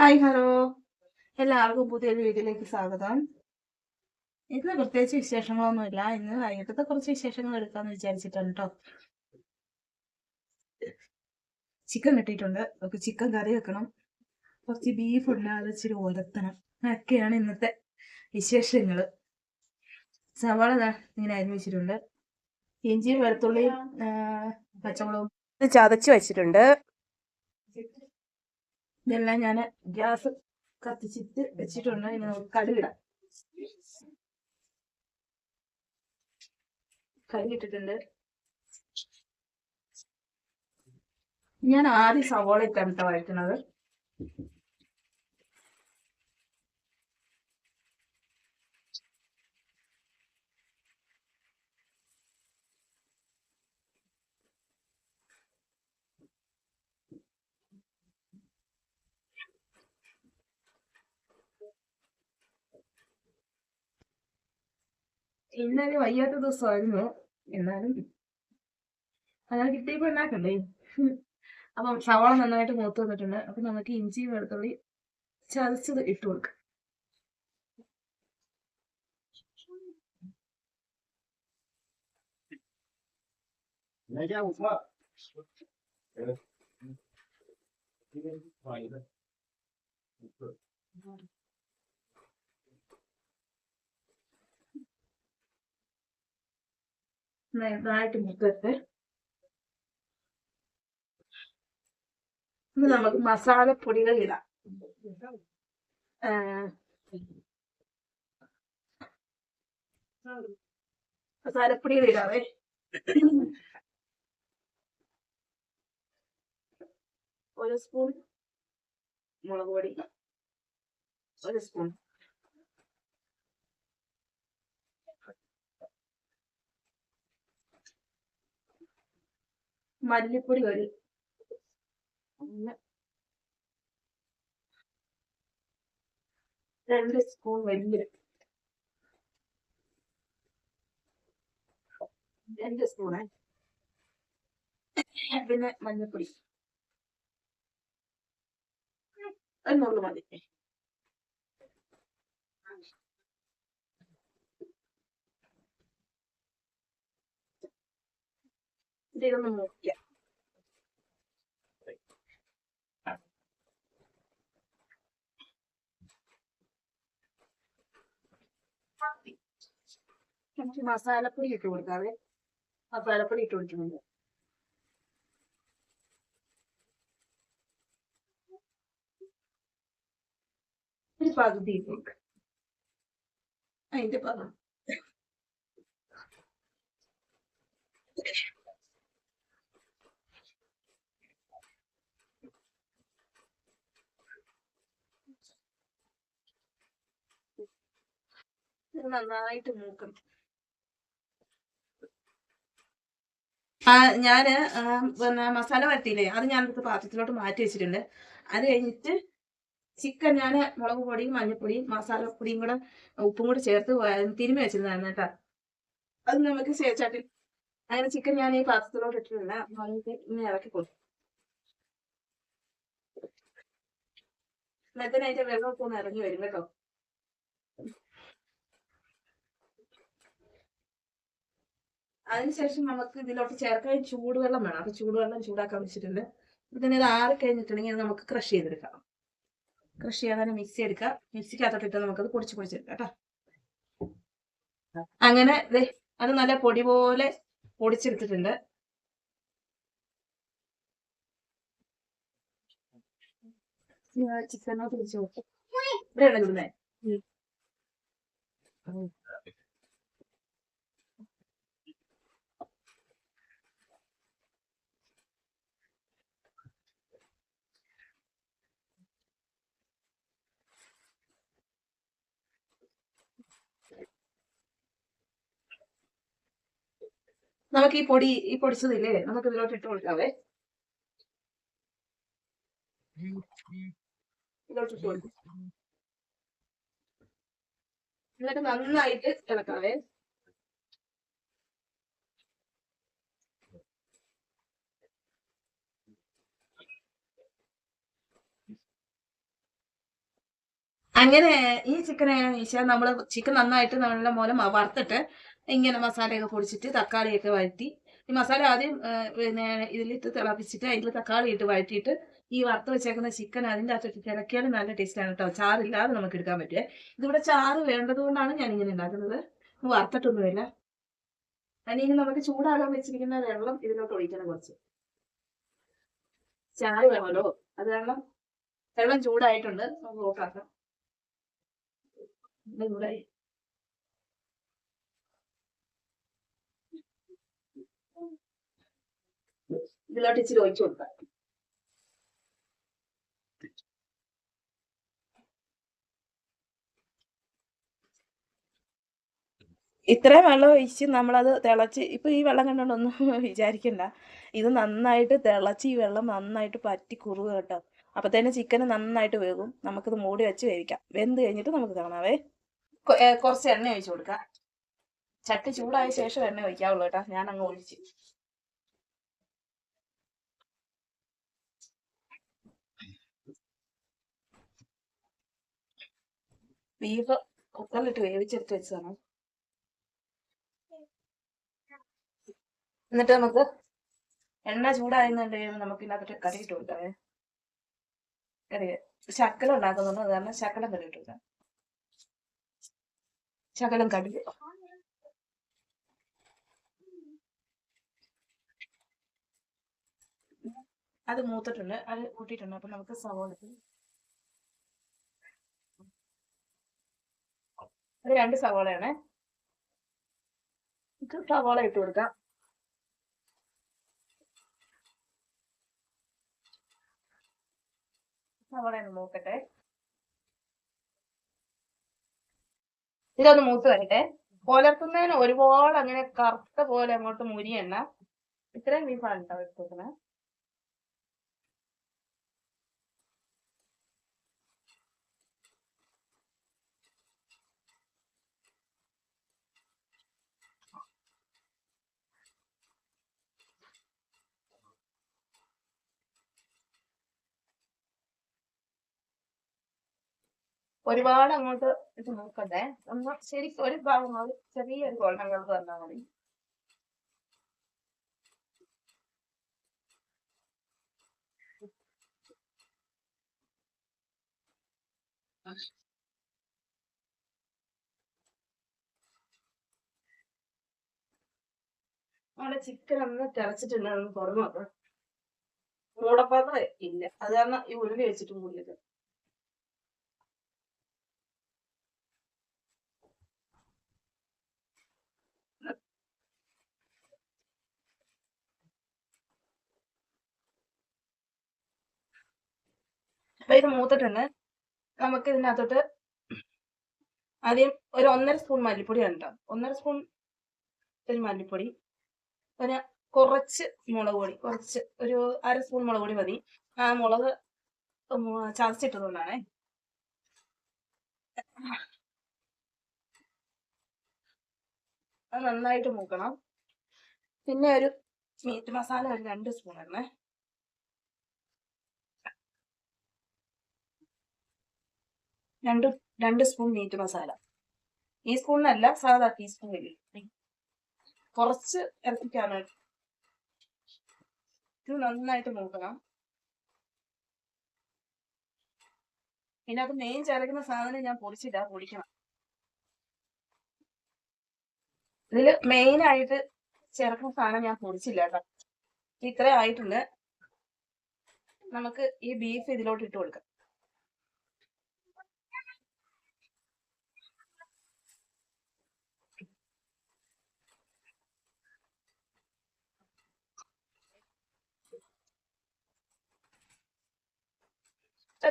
Hi hello, എല്ലാവർക്കും പുതിയൊരു വീഡിയോയിലേക്ക് സ്വാഗതം. ഇന്ന് പ്രത്യേകിച്ച് വിശേഷങ്ങളൊന്നുമില്ല. ഇന്ന് വൈകിട്ടത്തെ കുറച്ച് വിശേഷങ്ങൾ എടുക്കാന്ന് വിചാരിച്ചിട്ടാണ് കേട്ടോ. ചിക്കൻ കിട്ടിയിട്ടുണ്ട്. നമുക്ക് ചിക്കൻ കറി വെക്കണം. കുറച്ച് ബീഫ് ഉണ്ട്, അത് ഇച്ചിരി ഉലർത്തണം. അതൊക്കെയാണ് ഇന്നത്തെ വിശേഷങ്ങൾ. സവാള ഇങ്ങനെ അരിഞ്ഞ് വെച്ചിട്ടുണ്ട്. ഇഞ്ചിയും വെളുത്തുള്ളിയും പച്ചമുളകും ചതച്ച് വെച്ചിട്ടുണ്ട്. ഇതെല്ലാം ഞാൻ ഗ്യാസ് കത്തിച്ചിട്ട് വെച്ചിട്ടുണ്ട്. ഇനി നമുക്ക് കടുകിടാം. കടുകിട്ടിട്ടുണ്ട്. ഞാൻ ആദ്യം സവോള ഇട്ടാണ് വഴറ്റുന്നത്. ഇന്നലെ വയ്യാത്ത ദിവസമായിരുന്നു, എന്നാലും അങ്ങനെ കിട്ടിയപ്പോ ഉണ്ടാക്കണ്ടേ. അപ്പം സവാള നന്നായിട്ട് മൂത്ത് വന്നിട്ടുണ്ട്. അപ്പൊ നമുക്ക് ഇഞ്ചി വെളുത്തുള്ളി ചതച്ചത് ഇട്ട് കൊടുക്കാം. നന്നായിട്ട് മൂത്തിട്ട് ഇനി നമുക്ക് മസാലപ്പൊടികൾ ഇടാം. മസാലപ്പൊടികൾ ഇടാവേ. ഒരു സ്പൂൺ മുളക് പൊടി, ഒരു സ്പൂൺ മല്ലിപ്പൊടി, ഒരു 2 സ്പൂൺ വലിയ 2 സ്പൂണ്. പിന്നെ മഞ്ഞൾപ്പൊടി എന്നുള്ളു മതി. ഇതൊന്ന് നോക്കിയാ നമുക്ക് മസാലപ്പൊടി ഇട്ട് കൊടുക്കാവേ. മസാലപ്പൊടി ഇട്ട് കൊടുക്കുന്നുണ്ട്. ഒരു പകുതി ഇട്ട് കൊടുക്കുക. അതിന്റെ പകുതി നന്നായിട്ട് മൂക്കണം. ഞാന് പിന്നെ മസാല വരട്ടിയില്ലേ, അത് ഞാനെടുത്ത് പാത്രത്തിലോട്ട് മാറ്റി വെച്ചിട്ടുണ്ട്. അത് കഴിഞ്ഞിട്ട് ചിക്കൻ ഞാൻ മുളക് പൊടിയും മഞ്ഞൾപ്പൊടിയും മസാലപ്പൊടിയും കൂടെ ഉപ്പും കൂടെ ചേർത്ത് തിരുമ്മി വെച്ചിരുന്നതായിരുന്നു കേട്ടോ. അത് നമുക്ക് ചേച്ചാട്ടി അങ്ങനെ ചിക്കൻ ഞാൻ ഈ പാത്രത്തിലോട്ട് ഇട്ടിട്ടുണ്ട്. ഇങ്ങനെ ഇറക്കി കൊടുക്കും. എന്നിട്ട് അതിന്റെ വെള്ളമൊക്കെ ഒന്ന് ഇറങ്ങി വരും കേട്ടോ. അതിനുശേഷം നമുക്ക് ഇതിലോട്ട് ചേർക്കാൻ ചൂടുവെള്ളം വേണം. അപ്പൊ ചൂടുവെള്ളം ചൂടാക്കാൻ വെച്ചിട്ടുണ്ട്. ഇതിന് ഇത് ആറി കഴിഞ്ഞിട്ടുണ്ടെങ്കിൽ നമുക്ക് ക്രഷ് ചെയ്തെടുക്കാം. ക്രഷ് ചെയ്യാൻ മിക്സി എടുക്കാം. മിക്സിക്കകത്തോട്ടിട്ട് നമുക്കത് പൊടിച്ചെടുക്കാം കേട്ടോ. അങ്ങനെ അത് നല്ല പൊടി പോലെ പൊടിച്ചെടുത്തിട്ടുണ്ട്. ചിക്കനോട്ട് വെച്ച് നോക്കും. ഇവിടെയാണ് ഇടുന്നേ. നമുക്ക് ഈ പൊടിച്ചതില്ലേ നമുക്ക് ഇതിലോട്ട് ഇട്ട് കൊടുക്കാവേ. ഇതിലോട്ട് ഇട്ട് കൊടുക്കും. എന്നിട്ട് നന്നായിട്ട് ഇളക്കാവേ. അങ്ങനെ ഈ ചിക്കൻ എങ്ങനെയാണെന്ന് വെച്ചാൽ നമ്മൾ ചിക്കൻ നന്നായിട്ട് നല്ല പോലെ വറുത്തിട്ട് ഇങ്ങനെ മസാലയൊക്കെ പൊടിച്ചിട്ട് തക്കാളിയൊക്കെ വഴറ്റി ഈ മസാല ആദ്യം പിന്നെ ഇതിലിട്ട് തിളപ്പിച്ചിട്ട് അതിൽ തക്കാളി ഇട്ട് വഴറ്റിയിട്ട് ഈ വറുത്ത് വെച്ചേക്കുന്ന ചിക്കൻ അതിൻ്റെ അകത്തിട്ട് ഇറക്കിയാലും നല്ല ടേസ്റ്റാണ് കേട്ടോ. ചാറില്ലാതെ നമുക്ക് എടുക്കാൻ പറ്റുമേ. ഇതിവിടെ ചാറ് വേണ്ടത് കൊണ്ടാണ് ഞാൻ ഇങ്ങനെ ഉണ്ടാക്കുന്നത്. വറുത്തിട്ടൊന്നുമില്ല. അല്ലെങ്കിൽ നമുക്ക് ചൂടാകാൻ വെച്ചിരിക്കുന്ന വെള്ളം ഇതിലോട്ട് ഒഴിക്കണം കുറച്ച്. ചാറ് വേണമല്ലോ, അത് കാരണം വെള്ളം ചൂടായിട്ടുണ്ട്. നമുക്ക് ഓഫാക്കാം. ചൂടായി. ഇതിലോട്ട് ഇച്ചിരി ഒഴിച്ചു കൊടുക്കാം. ഇത്രയും വെള്ളം ഒഴിച്ച് നമ്മളത് തിളച്ച് ഇപ്പൊ ഈ വെള്ളം കണ്ടോണ്ടൊന്നും വിചാരിക്കണ്ട. ഇത് നന്നായിട്ട് തിളച്ച് ഈ വെള്ളം നന്നായിട്ട് പറ്റി കുറുക കേട്ടോ. അപ്പത്തേനും ചിക്കന് നന്നായിട്ട് വേകും. നമുക്കിത് മൂടി വെച്ച് വേവിക്കാം. വെന്ത് കഴിഞ്ഞിട്ട് നമുക്ക് കാണാവേ. കുറച്ച് എണ്ണ ഒഴിച്ചു കൊടുക്കാം. ചട്ടി ചൂടായ ശേഷം എണ്ണ ഒഴിക്കാവുള്ളൂ കേട്ടോ. ഞാൻ അങ്ങ് ഒഴിച്ച്. ബീഫ് കുക്കറിലിട്ട് വേവിച്ചെടുത്ത് വെച്ചതാണ്. എന്നിട്ട് നമുക്ക് എണ്ണ ചൂടാകുന്നുണ്ട് കഴിയുമ്പോൾ നമുക്ക് ഇതിനകത്ത് കറി ഇട്ട് കൊടുക്കാവേ. കറി ശകലം ഉണ്ടാക്കുന്നുണ്ട്, അത് കാരണം ശകലം കറി ഇട്ട് കൊടുക്കാം. ശകലം കടുക്, അത് മൂത്തിട്ടുണ്ട്, അത് കൂട്ടിയിട്ടുണ്ട്. അപ്പൊ നമുക്ക് സവോള ഒരു 2 സവോളയാണ്. സവോള ഇട്ട് കൊടുക്കാം. സവോള ഒന്ന് മൂക്കട്ടെ. ഇതൊന്ന് മൂത്ത് വരട്ടെ. പുലർത്തുന്നതിന് ഒരുപാട് അങ്ങനെ കറുത്ത പോലെ അങ്ങോട്ട് മുരിയണ്ട. ഇത്രയും ബീഫാണ് കേട്ടോ എടുത്തേക്കുന്നത്. ഒരുപാട് അങ്ങോട്ട് ഇത് നോക്കട്ടെ. ഒന്ന് ശരിക്കും ഒരു ഭാഗം ചെറിയൊരു ഗോൾഡൻ കളർ തന്നാൽ മതി. നമ്മുടെ ചിക്കൻ ഒന്ന് തിളച്ചിട്ടുണ്ട്. ഒന്ന് തുറന്നു നോക്കാം. മൂടപ്പാത്രം ഇല്ല, അത് കാരണം ഈ ഉരുളി വെച്ചിട്ട് മൂടിയത്. അപ്പൊ ഇത് മൂത്തിട്ടുണ്ട്. നമുക്ക് ഇതിനകത്തോട്ട് ആദ്യം ഒരു 1.5 സ്പൂൺ മല്ലിപ്പൊടി ഉണ്ടോ, 1.5 സ്പൂൺ ഒരു മല്ലിപ്പൊടി, പിന്നെ കുറച്ച് മുളക് പൊടി, കുറച്ച് ഒരു 1/2 സ്പൂൺ മുളക് പൊടി മതി. ആ മുളക് ചതച്ചിട്ടതുകൊണ്ടാണേ. അത് നന്നായിട്ട് മൂക്കണം. പിന്നെ ഒരു മീറ്റ് മസാല ഒരു 2 സ്പൂൺ ഇടണേ. 2 സ്പൂൺ മീറ്റ് മസാല. ഈ സ്പൂണിനല്ല, സാധാ ടീസ്പൂൺ വരും. കുറച്ച് ഇറക്കിക്കാണ്. ഇത് നന്നായിട്ട് മൂക്കണം. ഇതിനകത്ത് മെയിൻ ചേർക്കുന്ന സാധനം ഞാൻ പൊടിച്ചില്ല, പൊടിക്കണം. ഇതിൽ മെയിൻ ആയിട്ട് ചേർക്കുന്ന സാധനം ഞാൻ പൊടിച്ചില്ല കേട്ടോ. ഇത്ര ആയിട്ടുണ്ട്. നമുക്ക് ഈ ബീഫ് ഇതിലോട്ട് ഇട്ട് കൊടുക്കാം.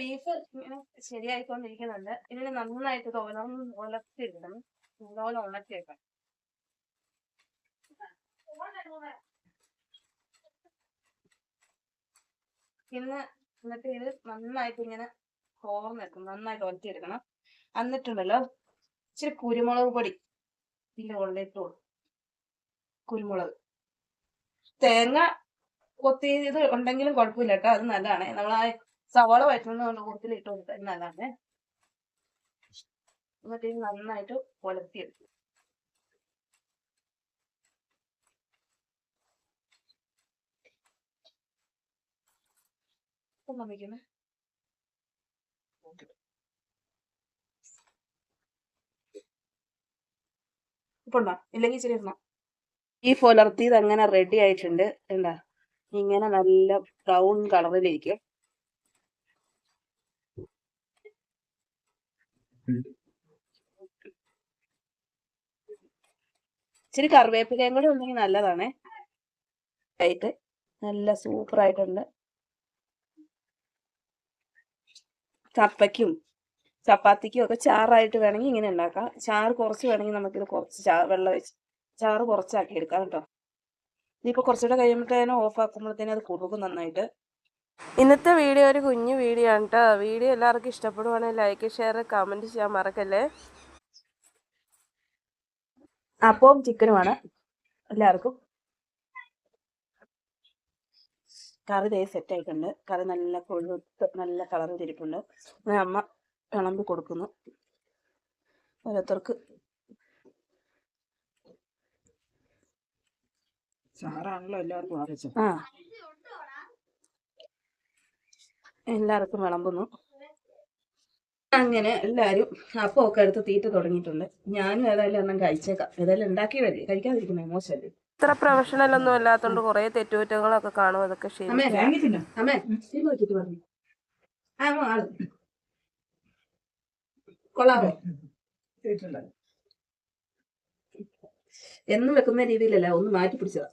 ബീഫ് ഇങ്ങനെ ശരിയായിക്കൊണ്ടിരിക്കുന്നുണ്ട്. ഇതിന് നന്നായിട്ട് ഉലർത്തിയിടണം. നല്ലപോലെ ഉലർത്തിയേക്കാം. എന്നിട്ട് ഇത് നന്നായിട്ട് ഇങ്ങനെ തോർന്നെടുക്കണം, നന്നായിട്ട് ഉലർത്തിയെടുക്കണം. എന്നിട്ടുണ്ടല്ലോ ഇച്ചിരി കുരുമുളക് പൊടി ഇതിൻ്റെ ഉള്ളിലിട്ട് കുരുമുളക്, തേങ്ങ കൊത്തിയത് ഉണ്ടെങ്കിലും കുഴപ്പമില്ല കേട്ടോ, അത് നല്ലതാണ്. നമ്മൾ ആ സവാള വഴറ്റുന്ന കൂട്ടത്തിൽ ഇട്ട് കൊടുത്താൽ നല്ലതാണ്. എന്നിട്ട് ഇത് നന്നായിട്ട് ഉലത്തിയെടുക്കും. വയ്ക്കുന്നത് ഇപ്പുണ്ടോ ഇല്ലെങ്കിൽ ഇച്ചിരി ഇടണം. ഈ പുലർത്തിയത് അങ്ങനെ റെഡി ആയിട്ടുണ്ട്. എന്താ ഇങ്ങനെ നല്ല ബ്രൗൺ കളറിലിരിക്കും. ഇച്ചിരി കറിവേപ്പിലയും കൂടെ ഉണ്ടെങ്കിൽ നല്ലതാണേ. ആയിട്ട് നല്ല സൂപ്പർ ആയിട്ടുണ്ട്. കപ്പയ്ക്കും ചപ്പാത്തിക്കും ഒക്കെ ചാറായിട്ട് വേണമെങ്കിൽ ഇങ്ങനെ ഉണ്ടാക്കാം. ചാറ് കുറച്ച് വേണമെങ്കിൽ നമുക്കിത് കുറച്ച് വെള്ളം വെച്ച് ചാറ് കുറച്ചാക്കി എടുക്കാം കേട്ടോ. ഇനിയിപ്പോൾ കുറച്ചുകൂടെ കഴിയുമ്പോഴത്തേനും ഓഫ് ആക്കുമ്പോഴത്തേനും അത് കുറുകും നന്നായിട്ട്. ഇന്നത്തെ വീഡിയോ ഒരു കുഞ്ഞു വീഡിയോ ആണ് കേട്ടോ. വീഡിയോ എല്ലാവർക്കും ഇഷ്ടപ്പെടുവാണെങ്കിൽ ലൈക്ക് ഷെയർ കമൻറ്റ് ചെയ്യാൻ മറക്കല്ലേ. അപ്പവും ചിക്കനുമാണ് എല്ലാവർക്കും. കറി ദേ സെറ്റ് ആയിട്ടുണ്ട്. കറി നല്ല കൊഴുത്ത് നല്ല കളറിൽ തിരിപ്പുണ്ട്. അമ്മ വിളമ്പി കൊടുക്കുന്നു ഓരോരുത്തർക്ക്. ചാറാണല്ലോ എല്ലാവർക്കും. ആ എല്ലാവർക്കും വിളമ്പുന്നു. അങ്ങനെ എല്ലാവരും അപ്പമൊക്കെ എടുത്ത് തീറ്റ തുടങ്ങിയിട്ടുണ്ട്. ഞാനും ഏതായാലും എണ്ണം കഴിച്ചേക്കാം. ഏതായാലും ഉണ്ടാക്കിയതല്ലേ, കഴിക്കാതിരിക്കുന്ന മോശമല്ലേ. ഇത്ര പ്രൊഫഷണൽ ഒന്നും അല്ലാത്തതുകൊണ്ട് കുറേ തെറ്റുകുറ്റങ്ങളൊക്കെ കാണും. അതൊക്കെ ശരി. അമ്മേ നോക്കിട്ട് പറഞ്ഞു ആള് കൊള്ളാമോ? എന്നും വെക്കുന്ന രീതിയിലല്ല, ഒന്ന് മാറ്റി പിടിച്ചതാ.